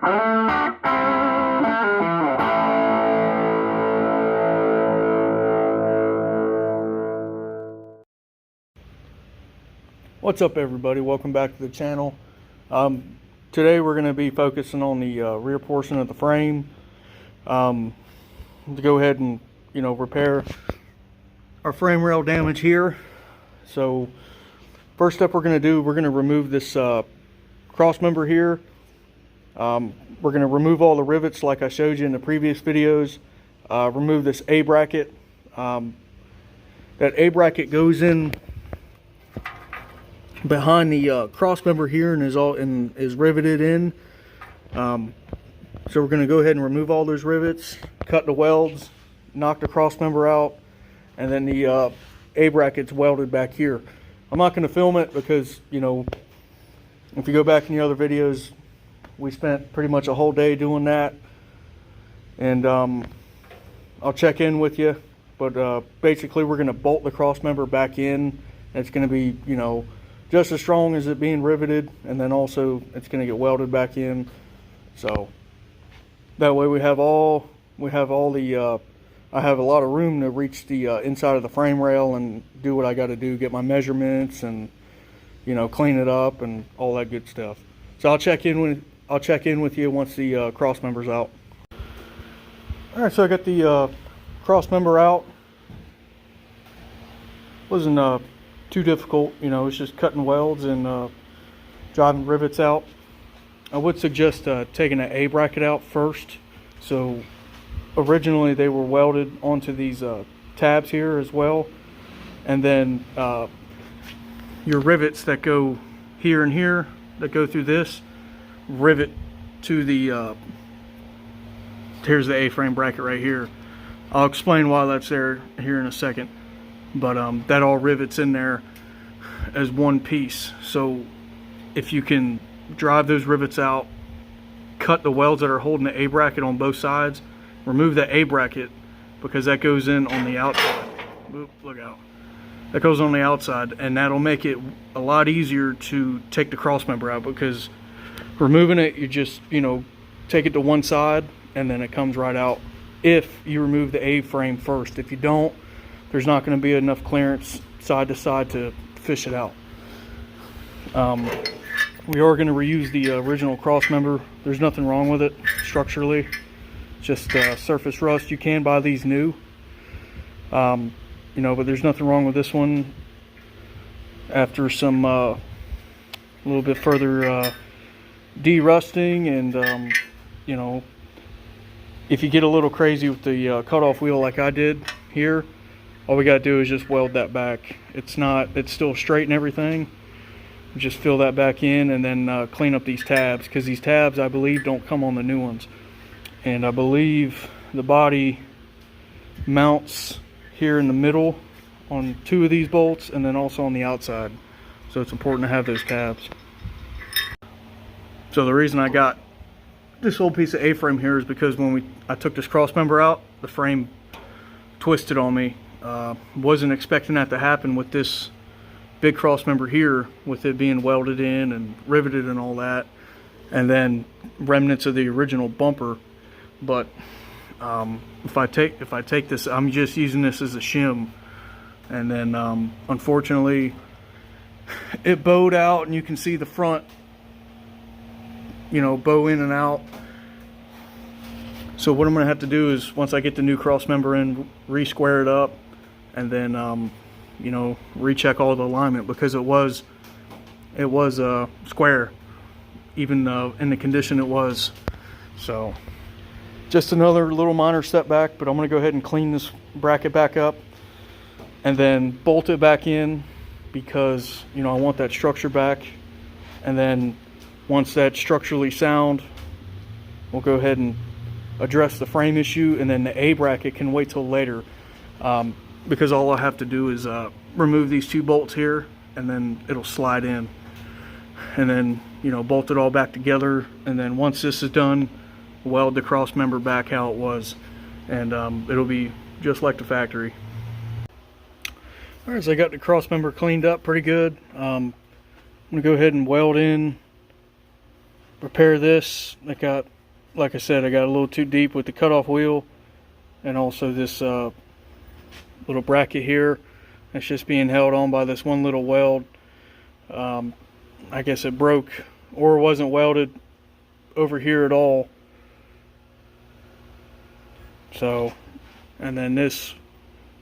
What's up, everybody? Welcome back to the channel. Today we're going to be focusing on the rear portion of the frame to go ahead and repair our frame rail damage here. So first step we're going to do, we're going to remove this cross member here. We're going to remove all the rivets like I showed you in the previous videos. Remove this A bracket. That A bracket goes in behind the cross member here and is riveted in. So we're going to go ahead and remove all those rivets, cut the welds, knock the cross member out, and then the A bracket's welded back here. I'm not going to film it because, if you go back in the other videos, we spent pretty much a whole day doing that. And I'll check in with you. But basically we're going to bolt the cross member back in. It's going to be, just as strong as it being riveted, and then also it's going to get welded back in. So that way I have a lot of room to reach the inside of the frame rail and do what I got to do, get my measurements and clean it up and all that good stuff. So I'll check in with you once the cross member's out. All right, so I got the cross member out. Wasn't too difficult, it's just cutting welds and driving rivets out. I would suggest taking an A bracket out first. So originally they were welded onto these tabs here as well, and then your rivets that go here and here that go through this rivet to the here's the A-frame bracket right here. I'll explain why that's there here in a second. But that all rivets in there as one piece. So if you can drive those rivets out, cut the welds that are holding the A bracket on both sides, remove the A bracket because that goes in on the outside. Oop, look out. That goes on the outside, and that'll make it a lot easier to take the cross member out, because removing it, you just take it to one side and then it comes right out if you remove the A-frame first. If you don't, there's not going to be enough clearance side to side to fish it out. We are going to reuse the original cross member. There's nothing wrong with it structurally, just surface rust. You can buy these new, but there's nothing wrong with this one. After some a little bit further de-rusting and if you get a little crazy with the cutoff wheel like I did here, all we got to do is just weld that back. It's still straight and everything. Just fill that back in and then clean up these tabs, because these tabs, I believe, don't come on the new ones. And I believe the body mounts here in the middle on 2 of these bolts, and then also on the outside. So it's important to have those tabs. So the reason I got this whole piece of A-frame here is because when I took this cross member out, the frame twisted on me. Wasn't expecting that to happen with this big cross member here, with it being welded in and riveted and all that, and then remnants of the original bumper. But if I take this, I'm just using this as a shim, and then unfortunately it bowed out, and you can see the front bow in and out. So what I'm gonna have to do is, once I get the new cross member in, re-square it up, and then recheck all the alignment, because it was square, even in the condition it was. So just another little minor setback, but I'm gonna go ahead and clean this bracket back up and then bolt it back in, because I want that structure back. And then once that's structurally sound, we'll go ahead and address the frame issue, and then the A bracket can wait till later, because all I have to do is remove these 2 bolts here, and then it'll slide in, and then bolt it all back together. And then once this is done, weld the cross member back how it was, and it'll be just like the factory. Alright, so I got the cross member cleaned up pretty good. I'm gonna go ahead and weld in repair this. Like I said, I got a little too deep with the cutoff wheel, and also this little bracket here. It's just being held on by this one little weld. I guess it broke or wasn't welded over here at all. So, and then this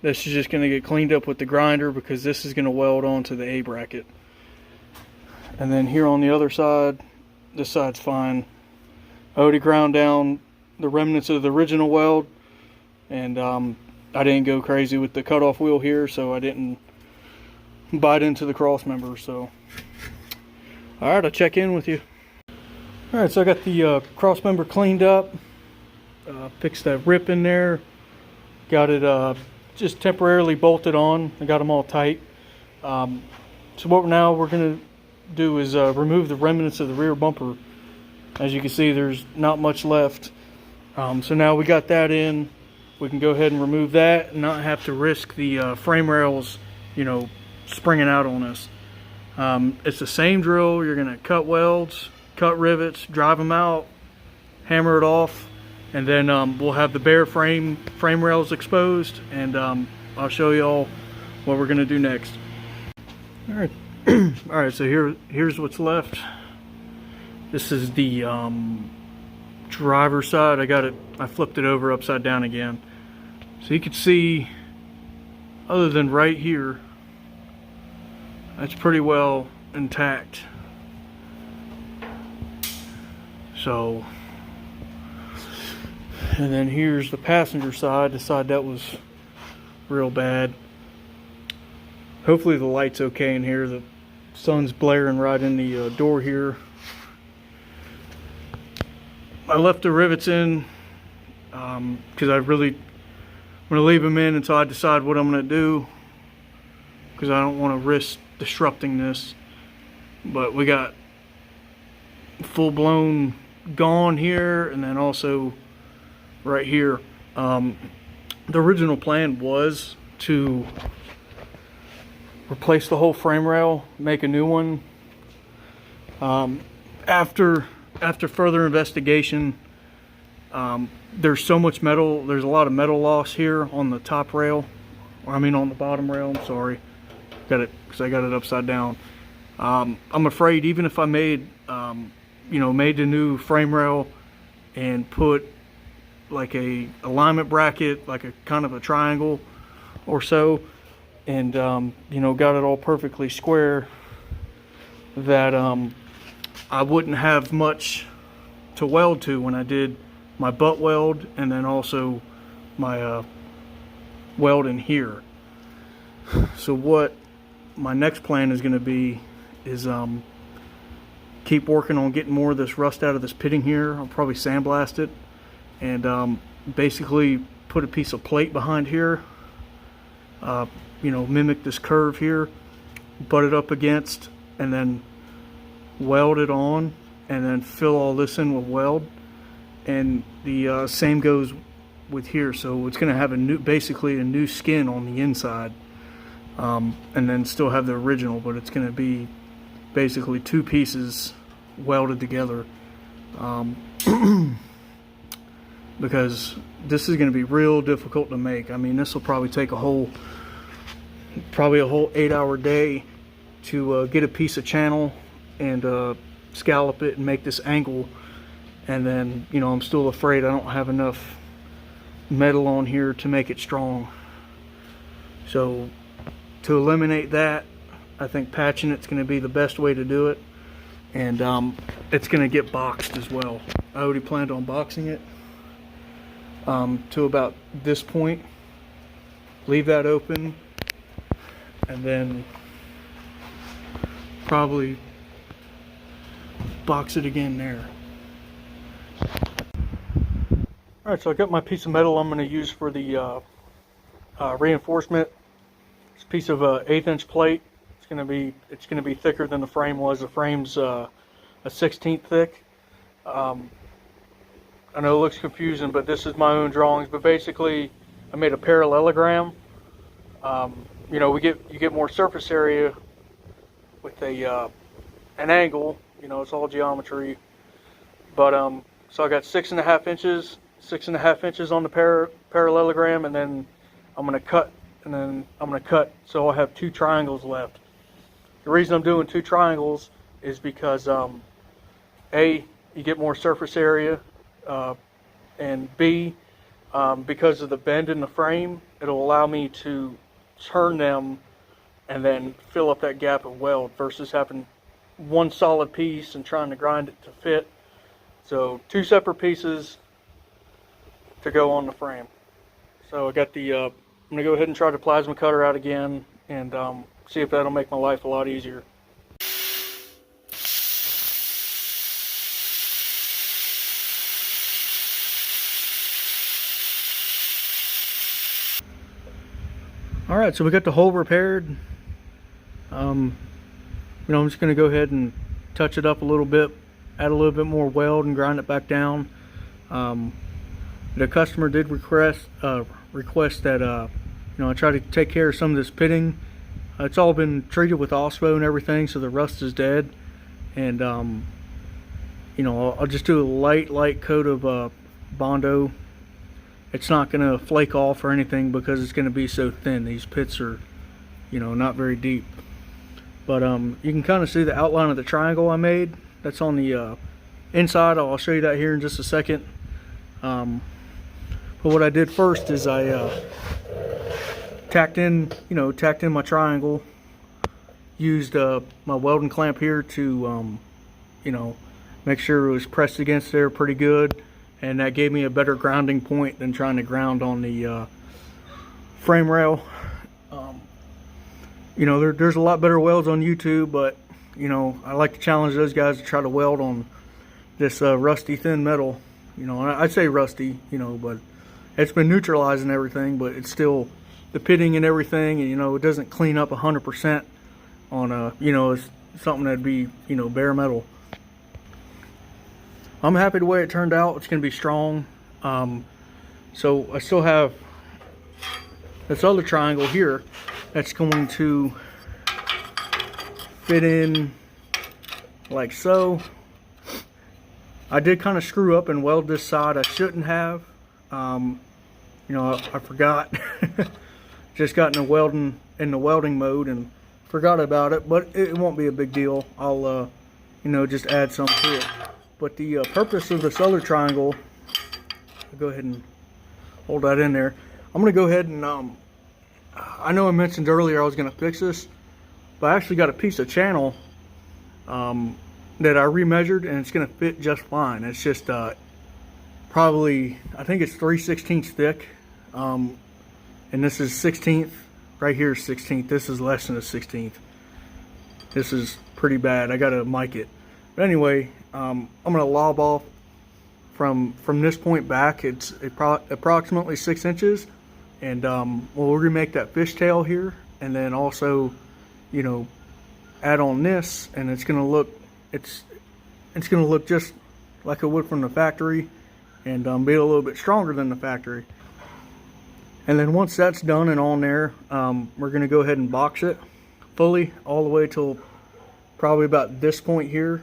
is just going to get cleaned up with the grinder, because this is going to weld onto the A bracket. And then here on the other side, this side's fine. I already ground down the remnants of the original weld, and I didn't go crazy with the cutoff wheel here, so I didn't bite into the cross member. So, alright, I'll check in with you. Alright, so I got the cross member cleaned up, fixed that rip in there, got it just temporarily bolted on. I got them all tight. So what now we're going to do is remove the remnants of the rear bumper. As you can see, there's not much left. So now we got that in, we can go ahead and remove that and not have to risk the frame rails, you know, springing out on us. It's the same drill. You're going to cut welds, cut rivets, drive them out, hammer it off, and then we'll have the bare frame rails exposed, and I'll show you all what we're going to do next. Alright, alright, so here's what's left. This is the driver's side. I flipped it over upside down again. So you can see, other than right here, that's pretty well intact. So, and then here's the passenger side, the side that was real bad. Hopefully the light's okay in here. The sun's blaring right in the door here. I left the rivets in because I'm going to leave them in until I decide what I'm going to do, because I don't want to risk disrupting this. But we got full-blown gone here, and then also right here. The original plan was to replace the whole frame rail, make a new one. After further investigation, there's so much metal, there's a lot of metal loss here on the top rail, or I mean on the bottom rail, I'm sorry. Got it, because I got it upside down. I'm afraid even if I made made the new frame rail and put like a alignment bracket, like a kind of a triangle or so, and got it all perfectly square, that I wouldn't have much to weld to when I did my butt weld, and then also my weld in here. So what my next plan is going to be is keep working on getting more of this rust out of this pitting here. I'll probably sandblast it, and basically put a piece of plate behind here, mimic this curve here, butt it up against, and then weld it on, and then fill all this in with weld. And the same goes with here. So it's going to have basically a new skin on the inside, and then still have the original, but it's going to be basically two pieces welded together, because this is going to be real difficult to make. I mean, this will probably take a whole 8-hour day to get a piece of channel and scallop it and make this angle. And then, I'm still afraid I don't have enough metal on here to make it strong. So to eliminate that, I think patching it's going to be the best way to do it. And it's going to get boxed as well. I already planned on boxing it to about this point. Leave that open, and then probably box it again there. Alright, so I got my piece of metal I'm going to use for the reinforcement. It's a piece of 1/8 inch plate. It's going to be thicker than the frame was. The frame's a 1/16 thick. I know it looks confusing, but this is my own drawings. But basically, I made a parallelogram. You get more surface area with an angle. It's all geometry. But so I got 6.5 inches on the parallelogram, and then I'm gonna cut, so I'll have 2 triangles left. The reason I'm doing 2 triangles is because A, you get more surface area, and B, because of the bend in the frame, it'll allow me to turn them and then fill up that gap and weld versus having one solid piece and trying to grind it to fit. So 2 separate pieces to go on the frame. So I got the, I'm gonna go ahead and try the plasma cutter out again and see if that'll make my life a lot easier. Alright, so we got the hole repaired. I'm just going to go ahead and touch it up a little bit, add a little bit more weld and grind it back down. The customer did request that I try to take care of some of this pitting. It's all been treated with OSPO and everything, so the rust is dead. And I'll just do a light coat of Bondo. It's not going to flake off or anything because it's going to be so thin. These pits are, not very deep. But you can kind of see the outline of the triangle I made. That's on the inside. I'll show you that here in just a second. But what I did first is I tacked in my triangle. Used my welding clamp here to, make sure it was pressed against there pretty good. And that gave me a better grounding point than trying to ground on the frame rail. There's a lot better welds on YouTube, but I like to challenge those guys to try to weld on this rusty thin metal. I'd say rusty, but it's been neutralizing everything, but it's still the pitting and everything, and it doesn't clean up 100% on it's something that'd be bare metal. I'm happy the way it turned out. It's going to be strong. So I still have this other triangle here that's going to fit in like so. I did kind of screw up and weld this side. I shouldn't have. I forgot. Just got in the welding mode and forgot about it, but it won't be a big deal. I'll just add some to it. But the purpose of this other triangle, I'll go ahead and hold that in there. I'm going to go ahead and, I know I mentioned earlier I was going to fix this, but I actually got a piece of channel that I remeasured, and it's going to fit just fine. It's just probably, I think it's 3/16 thick, and this is 16th. Right here is 16th. This is less than a 16th. This is pretty bad. I got to mic it. But anyway, I'm going to lob off from this point back. It's approximately 6 inches, and we'll remake that fishtail here, and then also, add on this, and it's going to look just like it would from the factory, and be a little bit stronger than the factory. And then once that's done and on there, we're going to go ahead and box it fully all the way till probably about this point here.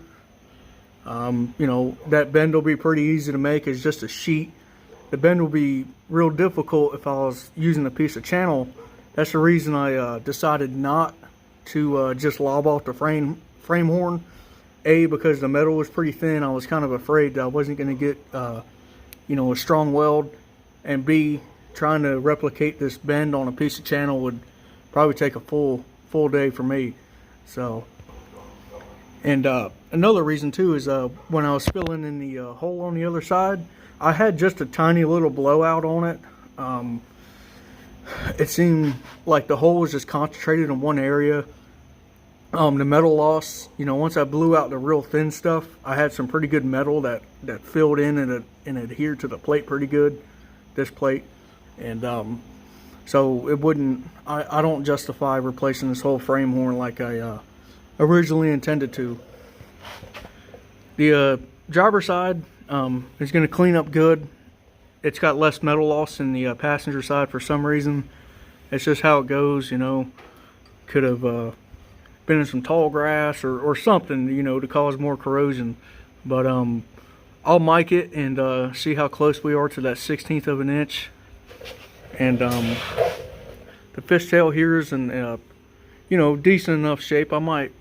That bend will be pretty easy to make. It's just a sheet. The bend will be real difficult if I was using a piece of channel. That's the reason I decided not to just lob off the frame horn. A, because the metal was pretty thin. I was kind of afraid that I wasn't going to get a strong weld. And B, trying to replicate this bend on a piece of channel would probably take a full day for me. So, and another reason too is when I was filling in the hole on the other side, I had just a tiny little blowout on it. It seemed like the hole was just concentrated in one area. The metal loss, once I blew out the real thin stuff, I had some pretty good metal that filled in and adhered to the plate pretty good, this plate. And so it wouldn't, I don't justify replacing this whole frame horn like I originally intended to. The driver side is going to clean up good. It's got less metal loss than the passenger side for some reason. It's just how it goes, Could have been in some tall grass or something, to cause more corrosion. But I'll mic it and see how close we are to that 1/16 of an inch. And the fishtail here is in you know, decent enough shape. I might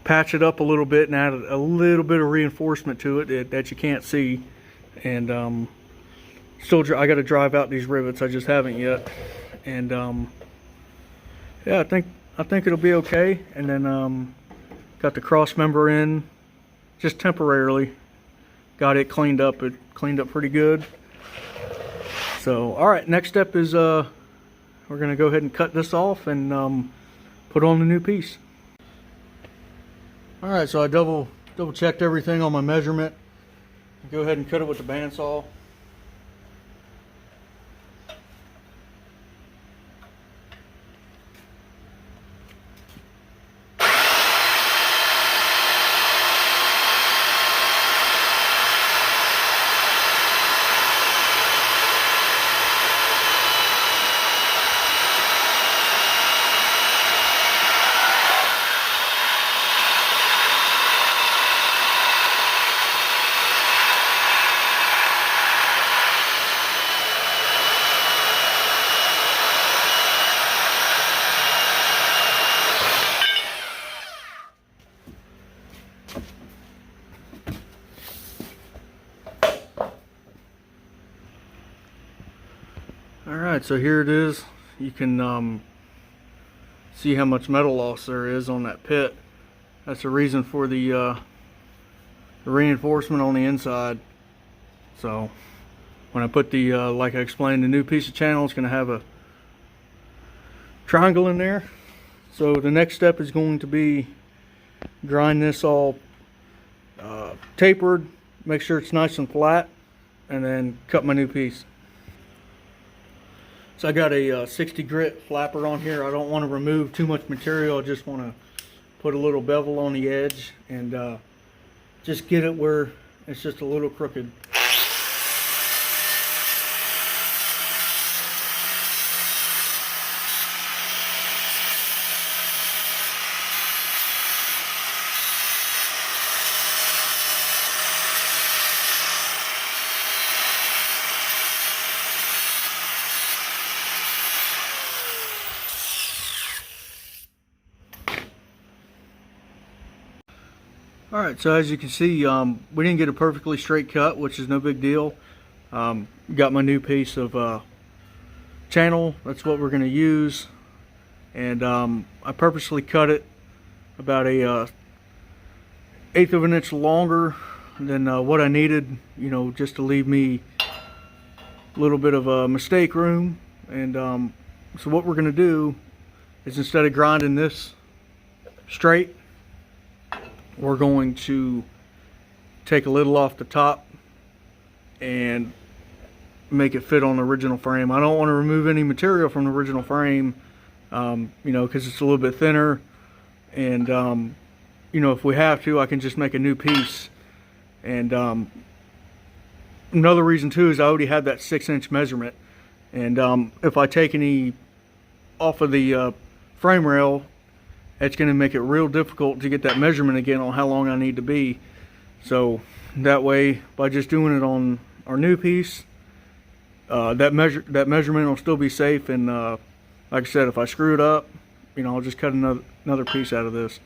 patch it up a little bit and add a little bit of reinforcement to it that you can't see. And I got to drive out these rivets. I just haven't yet. And yeah, I think it'll be okay. And then got the cross member in just temporarily. Got it cleaned up. It cleaned up pretty good. So all right, next step is we're gonna go ahead and cut this off and put on the new piece. All right, so I double checked everything on my measurement. Go ahead and cut it with the bandsaw. Alright, so here it is. You can see how much metal loss there is on that pit. That's the reason for the reinforcement on the inside. So when I put the, like I explained, the new piece of channel, it's going to have a triangle in there. So the next step is going to be grind this all tapered, make sure it's nice and flat, and then cut my new piece. So I got a 60 grit flapper on here. I don't want to remove too much material. I just want to put a little bevel on the edge and just get it where it's just a little crooked. Alright, so as you can see, we didn't get a perfectly straight cut, which is no big deal. Got my new piece of channel. That's what we're going to use. And I purposely cut it about a 1/8 of an inch longer than what I needed, you know, just to leave me a little bit of mistake room. And so what we're going to do is, instead of grinding this straight, we're going to take a little off the top and make it fit on the original frame. I don't want to remove any material from the original frame, you know, because it's a little bit thinner. And you know, if we have to, I can just make a new piece. And another reason too is I already had that 6-inch measurement. And if I take any off of the frame rail, it's going to make it real difficult to get that measurement again on how long I need to be. So that way, by just doing it on our new piece, that measurement will still be safe. And like I said, if I screw it up, you know, I'll just cut another piece out of this.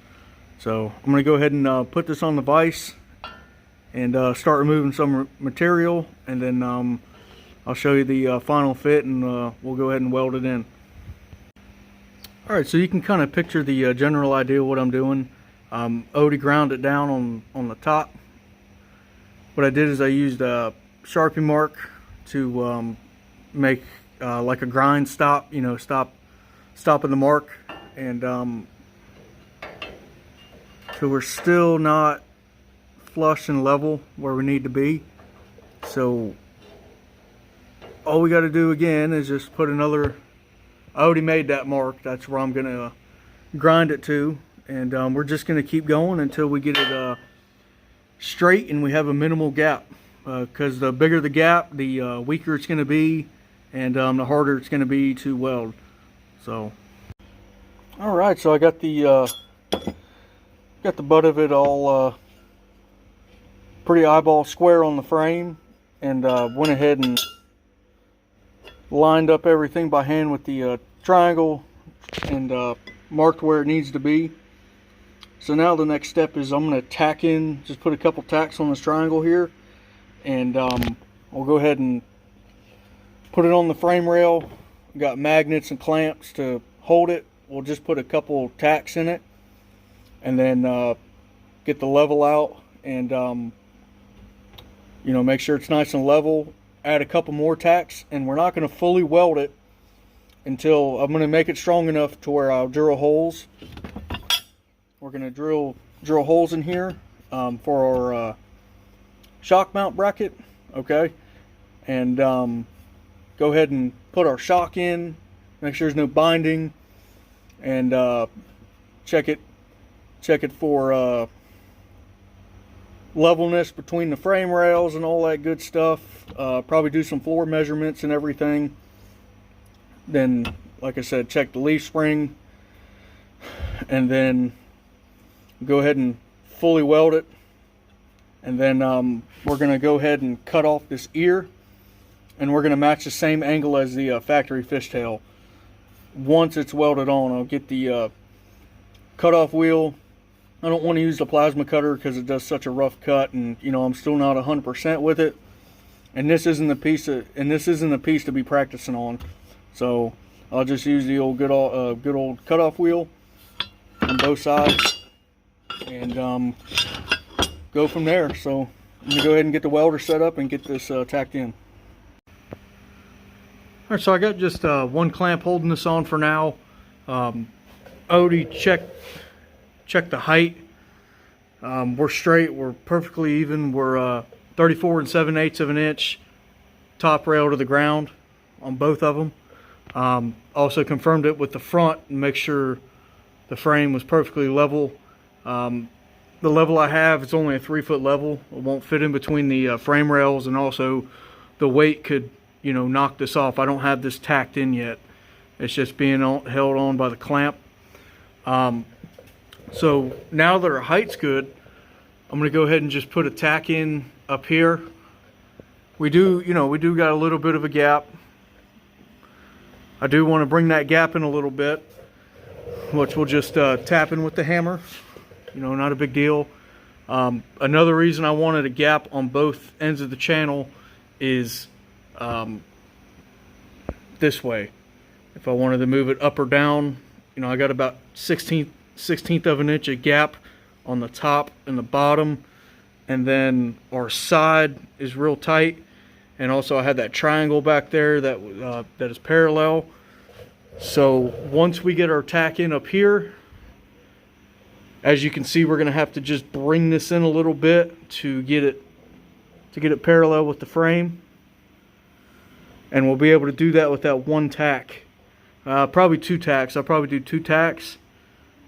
So I'm going to go ahead and put this on the vise and start removing some material, and then I'll show you the final fit, and we'll go ahead and weld it in. Alright, so you can kind of picture the general idea of what I'm doing. Already ground it down on the top. What I did is I used a Sharpie mark to make like a grind stop, you know, stopping the mark. And so we're still not flush and level where we need to be. So all we got to do again is just put another, I already made that mark. That's where I'm going to grind it to. And we're just going to keep going until we get it straight and we have a minimal gap. Because the bigger the gap, the weaker it's going to be, and the harder it's going to be to weld. So, all right. So I got the butt of it all pretty eyeball square on the frame, and went ahead and lined up everything by hand with the triangle and marked where it needs to be. So now the next step is I'm going to tack in, just put a couple tacks on this triangle here, and we'll go ahead and put it on the frame rail. We've got magnets and clamps to hold it. We'll just put a couple tacks in it, and then get the level out, and you know, make sure it's nice and level. Add a couple more tacks, and we're not going to fully weld it until I'm going to make it strong enough to where I'll drill holes. We're going to drill holes in here for our shock mount bracket, okay? And go ahead and put our shock in, make sure there's no binding, and check it for levelness between the frame rails and all that good stuff. Probably do some floor measurements and everything. Then, like I said, check the leaf spring, and then go ahead and fully weld it. And then we're going to go ahead and cut off this ear, and we're going to match the same angle as the factory fishtail. Once it's welded on, I'll get the cutoff wheel. I don't want to use the plasma cutter because it does such a rough cut, and you know, I'm still not 100% with it. And this isn't the piece to be practicing on. So I'll just use the old good old cutoff wheel on both sides, and go from there. So I'm gonna go ahead and get the welder set up and get this tacked in. All right, so I got just one clamp holding this on for now. Odie check the height. We're straight, we're perfectly even. We're 34 7/8 of an inch top rail to the ground on both of them. Also confirmed it with the front and make sure the frame was perfectly level. The level I have is only a 3-foot level. It won't fit in between the frame rails, and also the weight could, you know, knock this off. I don't have this tacked in yet. It's just being held on by the clamp. So now that our height's good, I'm going to go ahead and just put a tack in up here. We do got a little bit of a gap. I do want to bring that gap in a little bit, which we'll just tap in with the hammer. You know, not a big deal. Another reason I wanted a gap on both ends of the channel is this way. If I wanted to move it up or down, you know, I got about 16th of an inch of gap on the top and the bottom, and then our side is real tight, and also I had that triangle back there that is parallel. So once we get our tack in up here, as you can see, we're going to have to just bring this in a little bit to get it parallel with the frame, and we'll be able to do that with that one tack. Probably two tacks. I'll probably do two tacks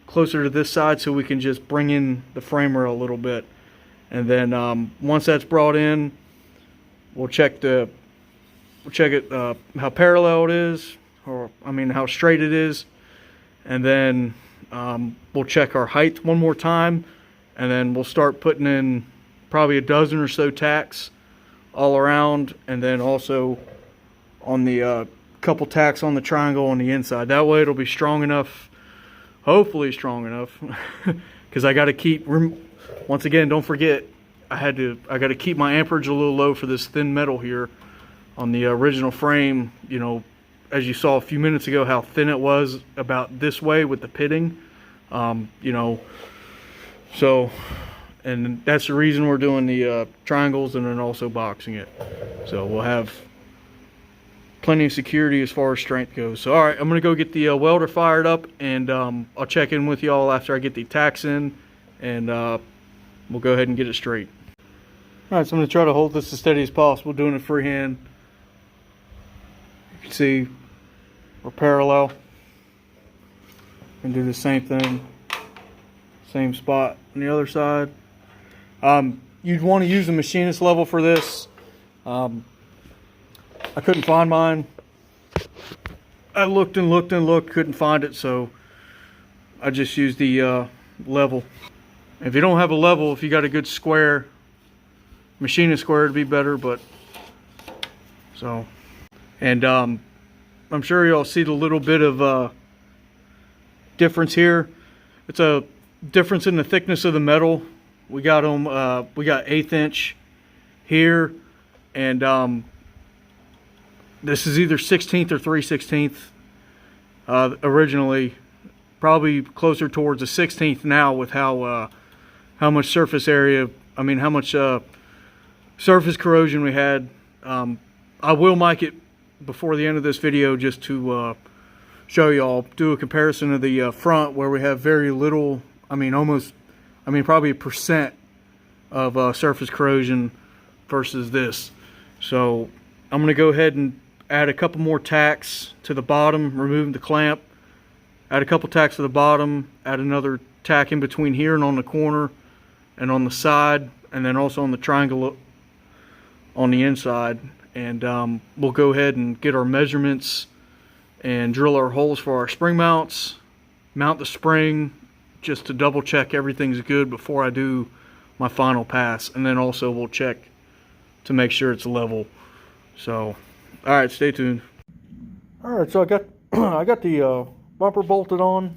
closer to this side so we can just bring in the frame rail a little bit. And then once that's brought in, we'll check it how parallel it is, or I mean how straight it is, and then we'll check our height one more time, and then we'll start putting in probably a dozen or so tacks all around, and then also on the couple tacks on the triangle on the inside. That way it'll be strong enough, hopefully strong enough, because I got to keep, once again, don't forget, I got to keep my amperage a little low for this thin metal here on the original frame. You know, as you saw a few minutes ago, how thin it was about this way with the pitting. You know, so, and that's the reason we're doing the triangles and then also boxing it. So we'll have plenty of security as far as strength goes. So all right, I'm gonna go get the welder fired up, and I'll check in with y'all after I get the tacks in, and we'll go ahead and get it straight. All right, so I'm gonna try to hold this as steady as possible, doing it freehand. You can see we're parallel. And do the same thing, same spot on the other side. You'd want to use the machinist level for this. I couldn't find mine. I looked and looked and looked, couldn't find it, so I just used the level. If you don't have a level, if you got a good square, machine it square would be better, but so. And I'm sure y'all see the little bit of difference here. It's a difference in the thickness of the metal. We got them. We got 1/8 inch here, and this is either 1/16 or 3/16. Originally, probably closer towards the 1/16 now with how much surface area. I mean, how much surface corrosion we had. I will mic it before the end of this video just to show y'all, do a comparison of the front where we have very little, probably 1% of surface corrosion versus this. So I'm going to go ahead and add a couple more tacks to the bottom, remove the clamp, add a couple tacks to the bottom, add another tack in between here and on the corner and on the side, and then also on the triangle on the inside. And we'll go ahead and get our measurements and drill our holes for our spring mounts, mount the spring just to double check everything's good before I do my final pass, and then also we'll check to make sure it's level. So alright, stay tuned. Alright, so I got I got the bumper bolted on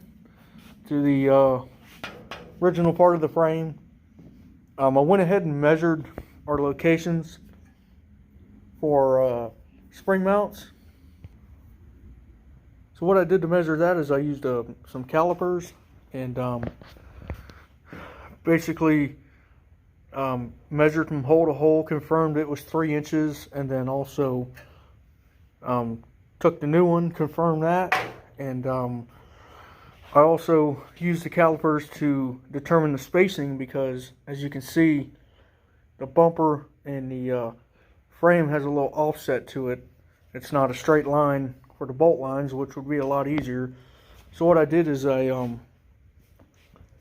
to the original part of the frame. I went ahead and measured our locations for spring mounts. So what I did to measure that is I used some calipers and basically measured from hole to hole, confirmed it was 3 inches, and then also took the new one, confirmed that, and I also used the calipers to determine the spacing, because as you can see, the bumper and the frame has a little offset to it. It's not a straight line for the bolt lines, which would be a lot easier. So what I did is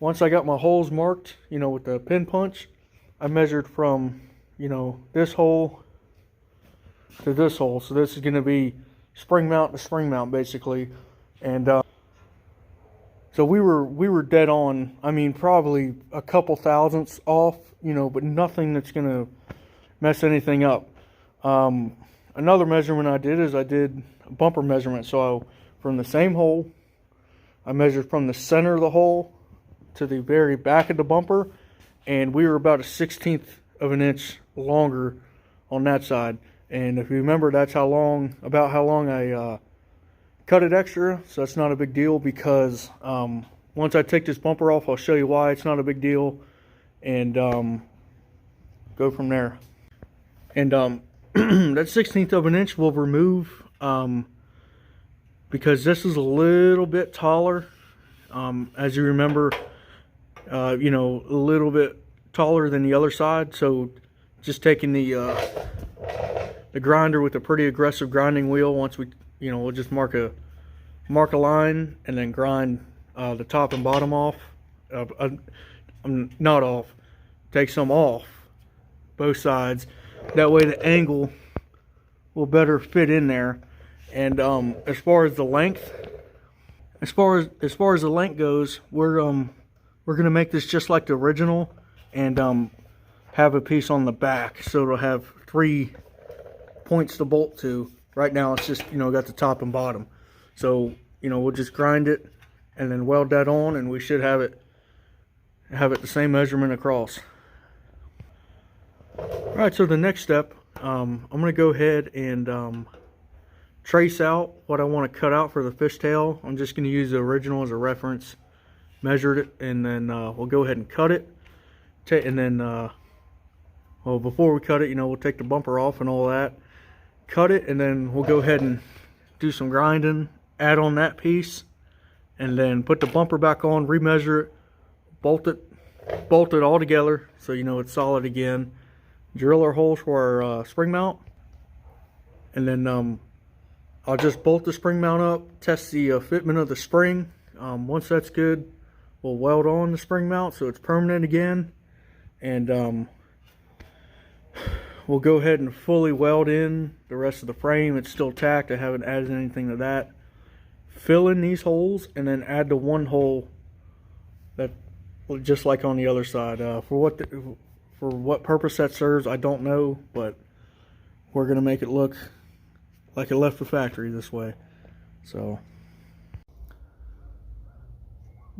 once I got my holes marked, with the pin punch, I measured from, this hole to this hole. So this is going to be spring mount to spring mount basically. And so we were dead on. Probably a couple thousandths off, but nothing that's going to mess anything up. Another measurement I did is I did a bumper measurement. So from the same hole, I measured from the center of the hole to the very back of the bumper, and we were about a 1/16 of an inch longer on that side. And if you remember, that's about how long I cut it extra. So that's not a big deal, because once I take this bumper off, I'll show you why it's not a big deal, and go from there. And that 1/16 of an inch will remove, because this is a little bit taller, as you remember, a little bit taller than the other side. So just taking the grinder with a pretty aggressive grinding wheel, once we'll just mark a line and then grind the top and bottom off, not off, take some off, both sides. That way the angle will better fit in there. And as far as the length, as far as the length goes, we're gonna make this just like the original, and have a piece on the back, so it'll have 3 points to bolt to. Right now it's just got the top and bottom. So we'll just grind it and then weld that on, and we should have it the same measurement across. Alright, so the next step, I'm going to go ahead and trace out what I want to cut out for the fishtail. I'm just going to use the original as a reference, measured it, and then we'll go ahead and cut it. And then, well, before we cut it, we'll take the bumper off and all that, cut it, and then we'll go ahead and do some grinding, add on that piece, and then put the bumper back on, remeasure it, bolt it all together so it's solid again. Drill our holes for our spring mount, and then I'll just bolt the spring mount up, test the fitment of the spring. Once that's good, we'll weld on the spring mount so it's permanent again, and we'll go ahead and fully weld in the rest of the frame. It's still tacked, I haven't added anything to that. Fill in these holes and then add the one hole that, just like on the other side. For For what purpose that serves, I don't know, but we're going to make it look like it left the factory this way. So,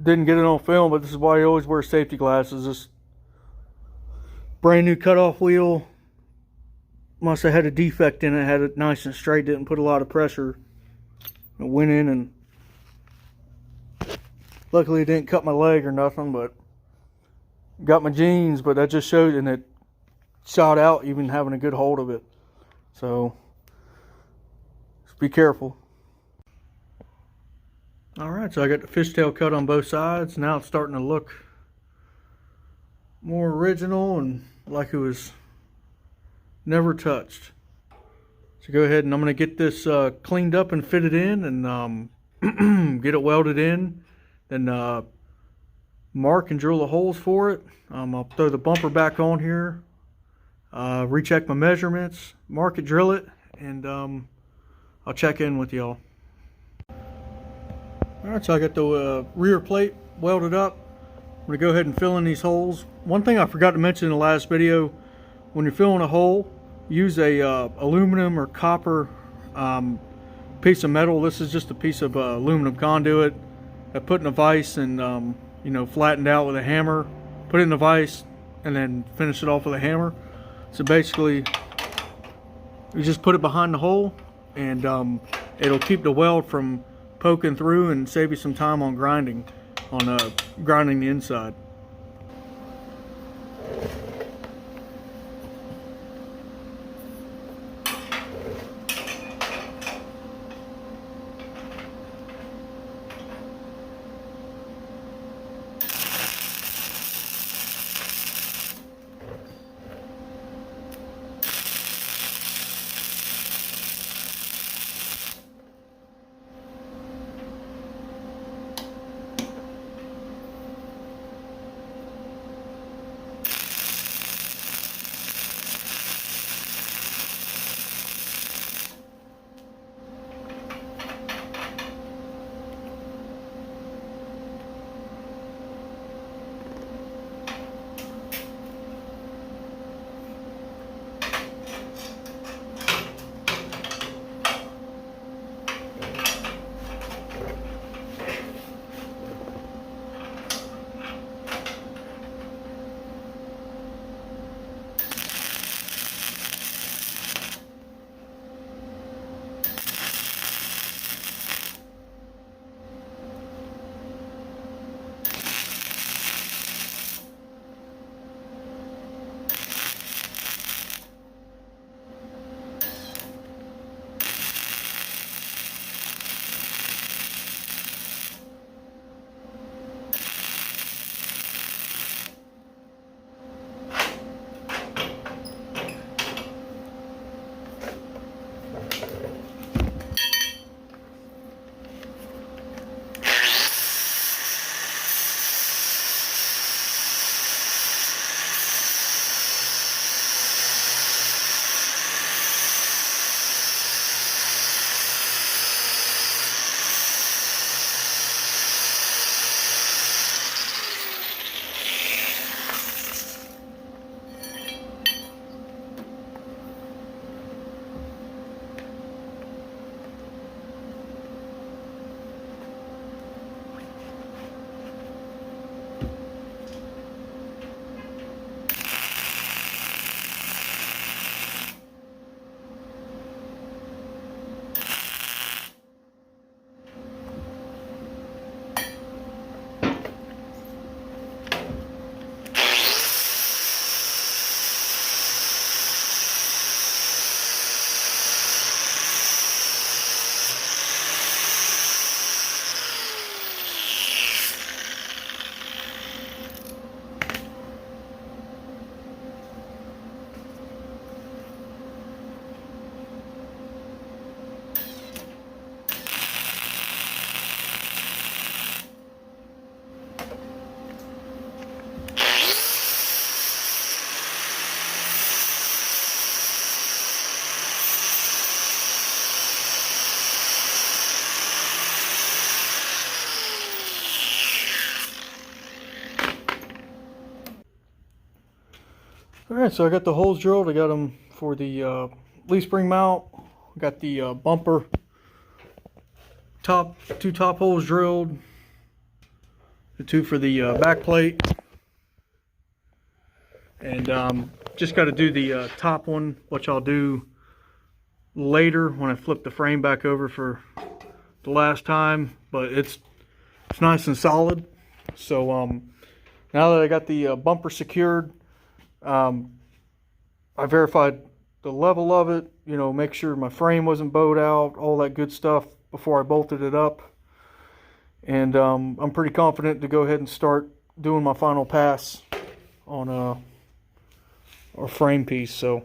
didn't get it on film, but this is why you always wear safety glasses. This brand new cutoff wheel must have had a defect in it, had it nice and straight, didn't put a lot of pressure. It went in and luckily it didn't cut my leg or nothing, but got my jeans, but that just showed, and it shot out even having a good hold of it. So just be careful. Alright, so I got the fishtail cut on both sides. Now it's starting to look more original and like it was never touched. So go ahead and I'm going to get this cleaned up and fitted in and get it welded in. Then mark and drill the holes for it. I'll throw the bumper back on here, recheck my measurements, mark it, drill it, and I'll check in with y'all. Alright, so I got the rear plate welded up. I'm going to go ahead and fill in these holes. One thing I forgot to mention in the last video, when you're filling a hole, use a aluminum or copper piece of metal. This is just a piece of aluminum conduit. I put in a vise and you know, flattened out with a hammer. Put it in a vise and then finish it off with a hammer. So basically, you just put it behind the hole, and it'll keep the weld from poking through and save you some time on grinding the inside. Alright, so I got the holes drilled. I got them for the leaf spring mount. Got the bumper two top holes drilled. The two for the back plate. And just got to do the top one, which I'll do later when I flip the frame back over for the last time. But it's nice and solid. So now that I got the bumper secured, I verified the level of it, you know, make sure my frame wasn't bowed out, all that good stuff before I bolted it up. And I'm pretty confident to go ahead and start doing my final pass on our frame piece. So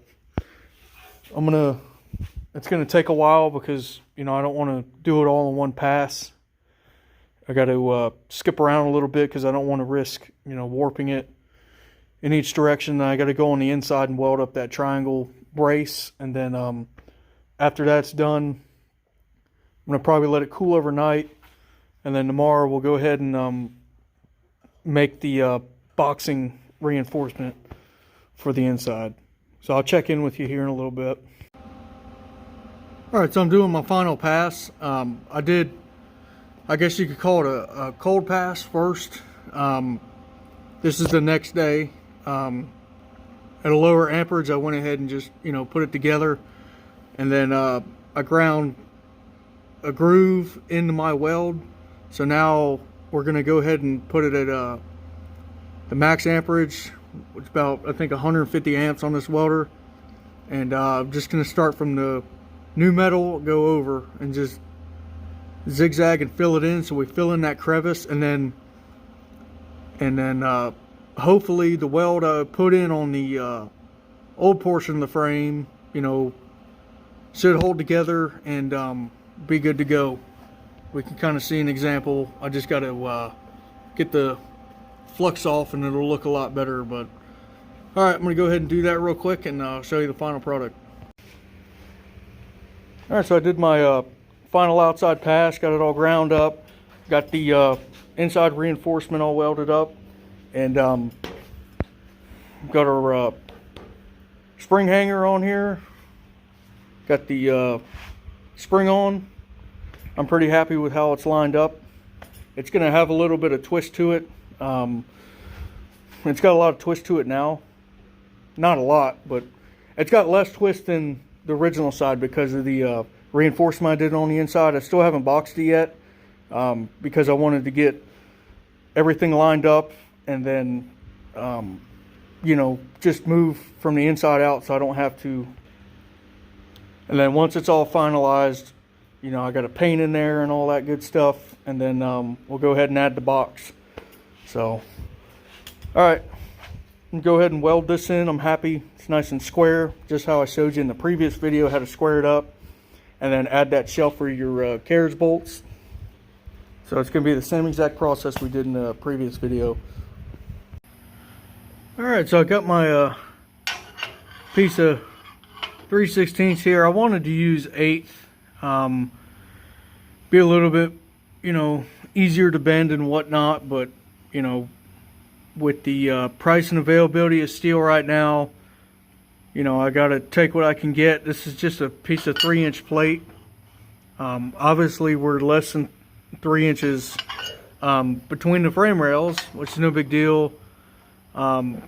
it's gonna take a while because, you know, I don't want to do it all in one pass. I got to skip around a little bit because I don't want to risk, you know, warping it in each direction. Then I got to go on the inside and weld up that triangle brace, and then after that's done, I'm gonna probably let it cool overnight, and then tomorrow we'll go ahead and make the boxing reinforcement for the inside. So I'll check in with you here in a little bit. Alright, so I'm doing my final pass. I guess you could call it a cold pass first. This is the next day. At a lower amperage, I went ahead and just, you know, put it together, and then I ground a groove into my weld. So now we're gonna go ahead and put it at the max amperage, which is about, I think, 150 amps on this welder. And I'm just gonna start from the new metal, go over and just zigzag and fill it in, so we fill in that crevice, and then hopefully the weld I put in on the old portion of the frame, you know, should hold together and be good to go. We can kind of see an example. I just got to get the flux off and it'll look a lot better. But all right, I'm gonna go ahead and do that real quick and show you the final product. All right, so I did my final outside pass, got it all ground up, got the inside reinforcement all welded up, and got our spring hanger on here, got the spring on. I'm pretty happy with how it's lined up. It's going to have a little bit of twist to it. It's got a lot of twist to it now. Not a lot, but it's got less twist than the original side because of the reinforcement I did on the inside. I still haven't boxed it yet because I wanted to get everything lined up and then you know, just move from the inside out so I don't have to. And then once it's all finalized, you know, I got a paint in there and all that good stuff, and then we'll go ahead and add the box. So all right, go ahead and weld this in. I'm happy it's nice and square, just how I showed you in the previous video how to square it up, and then add that shelf for your carriage bolts. So it's going to be the same exact process we did in the previous video. Alright, so I got my piece of 3/16 here. I wanted to use 1/8, be a little bit, you know, easier to bend and whatnot, but, you know, with the price and availability of steel right now, you know, I got to take what I can get. This is just a piece of 3-inch plate. Obviously, we're less than 3 inches between the frame rails, which is no big deal. In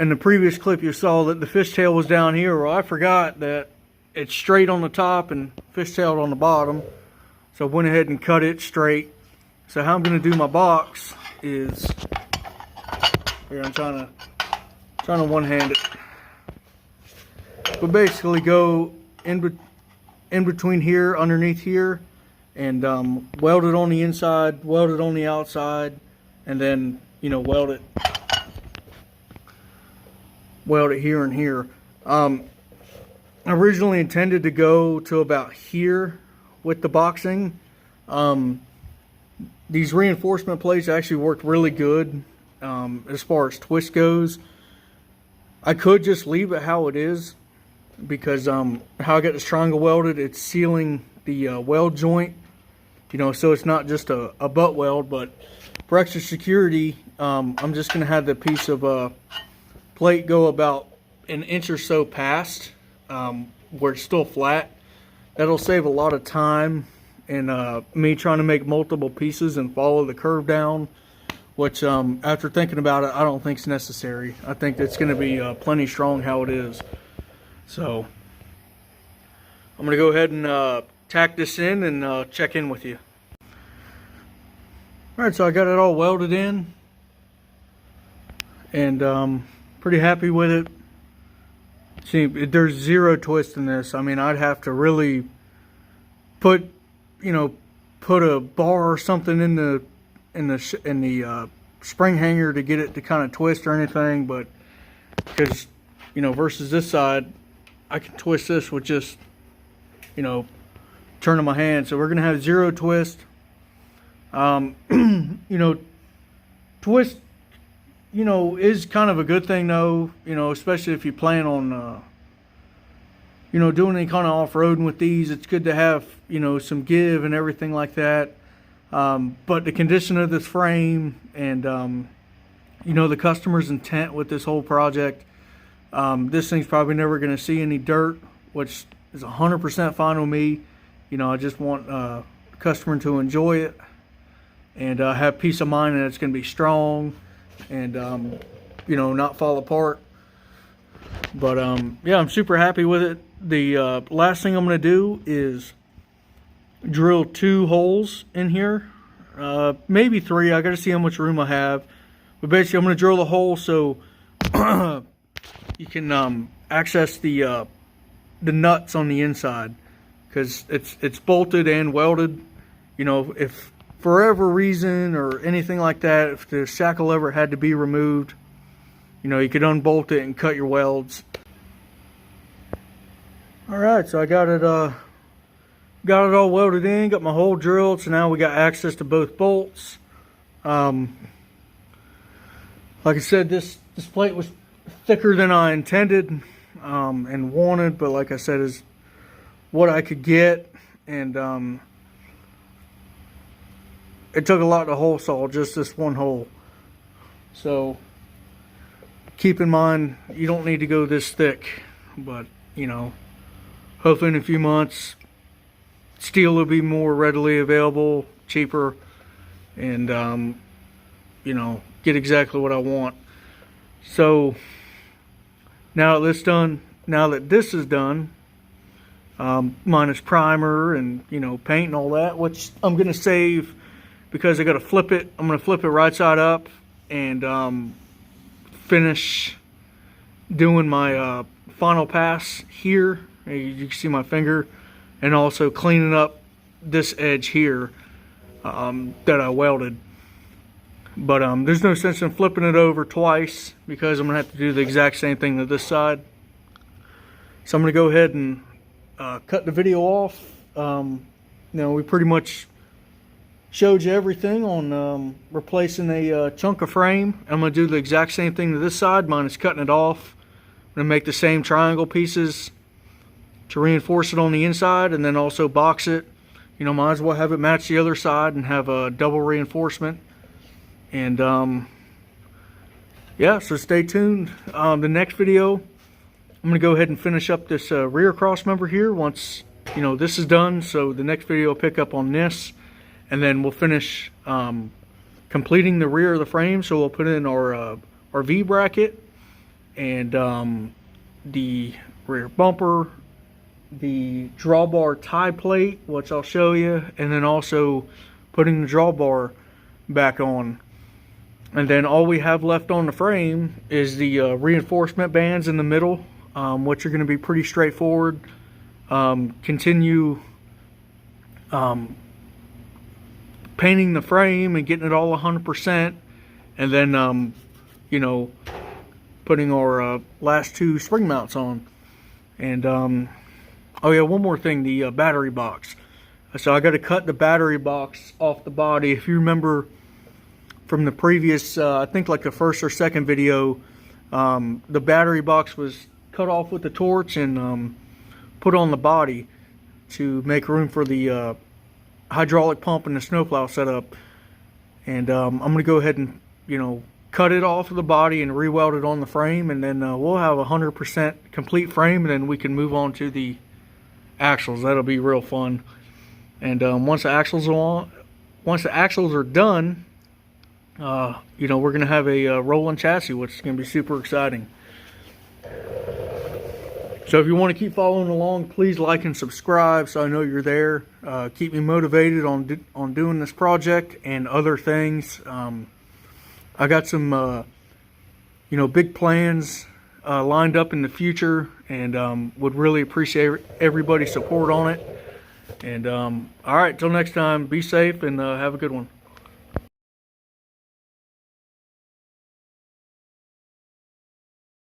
the previous clip you saw that the fishtail was down here. Well, I forgot that it's straight on the top and fishtailed on the bottom, so I went ahead and cut it straight. So how I'm going to do my box is here. I'm trying to one-hand it, but basically go in between here, underneath here, and weld it on the inside, weld it on the outside, and then, you know, weld it here and here. I originally intended to go to about here with the boxing. These reinforcement plates actually worked really good as far as twist goes. I could just leave it how it is because how I got this triangle welded, it's sealing the weld joint, you know, so it's not just a butt weld. But for extra security, I'm just going to have the piece of plate go about an inch or so past where it's still flat. That'll save a lot of time and me trying to make multiple pieces and follow the curve down, which after thinking about it, I don't think is necessary. I think it's going to be plenty strong how it is. So I'm going to go ahead and tack this in and check in with you. Alright, so I got it all welded in and pretty happy with it. See, there's zero twist in this. I mean, I'd have to really put a bar or something in the spring hanger to get it to kind of twist or anything, but because versus this side, I can twist this with just turning my hand. So we're gonna have zero twist. Twist is kind of a good thing though, especially if you plan on doing any kind of off-roading with these. It's good to have some give and everything like that. But the condition of this frame and the customer's intent with this whole project, this thing's probably never going to see any dirt, which is 100% fine with me. I just want the customer to enjoy it and have peace of mind that it's going to be strong and not fall apart. But yeah, I'm super happy with it. The last thing I'm going to do is drill 2 holes in here, maybe 3. I got to see how much room I have, but basically I'm going to drill the hole so you can access the nuts on the inside, because it's bolted and welded. If for whatever reason or anything like that, if the shackle ever had to be removed, you could unbolt it and cut your welds. Alright, so I got it all welded in, got my hole drilled, so now we got access to both bolts. Like I said, this plate was thicker than I intended and wanted, but like I said, is what I could get, and it took a lot to hole saw just this one hole. So keep in mind, you don't need to go this thick, but hopefully in a few months steel will be more readily available, cheaper, and get exactly what I want. So now that this is done, minus primer and paint and all that, which I'm gonna save because I gotta flip it. I'm gonna flip it right side up and finish doing my final pass here. You can see my finger, and also cleaning up this edge here that I welded. But there's no sense in flipping it over twice because I'm gonna have to do the exact same thing to this side. So I'm gonna go ahead and cut the video off. We pretty much showed you everything on replacing a chunk of frame. I'm gonna do the exact same thing to this side, minus cutting it off. I'm gonna make the same triangle pieces to reinforce it on the inside, and then also box it. Might as well have it match the other side and have a double reinforcement. And yeah, so stay tuned. The next video, I'm gonna go ahead and finish up this rear cross member here once this is done. So the next video will pick up on this, and then we'll finish completing the rear of the frame. So we'll put in our V bracket and the rear bumper, the drawbar tie plate, which I'll show you, and then also putting the drawbar back on. And then all we have left on the frame is the reinforcement bands in the middle, which are going to be pretty straightforward. Continue painting the frame and getting it all 100%, and then putting our last 2 spring mounts on. And oh yeah, one more thing, the battery box. So I got to cut the battery box off the body. If you remember from the previous, I think like the first or second video, the battery box was cut off with the torch and put on the body to make room for the hydraulic pump and the snowplow setup. And I'm going to go ahead and you know, cut it off of the body and re-weld it on the frame, and then we'll have 100% complete frame, and then we can move on to the axles. That'll be real fun. And once the axles are done, you know, we're gonna have a rolling chassis, which is gonna be super exciting. So if you want to keep following along, please like and subscribe so I know you're there. Keep me motivated on doing this project and other things. I got some you know, big plans lined up in the future, and would really appreciate everybody's support on it. And all right, till next time, be safe and have a good one.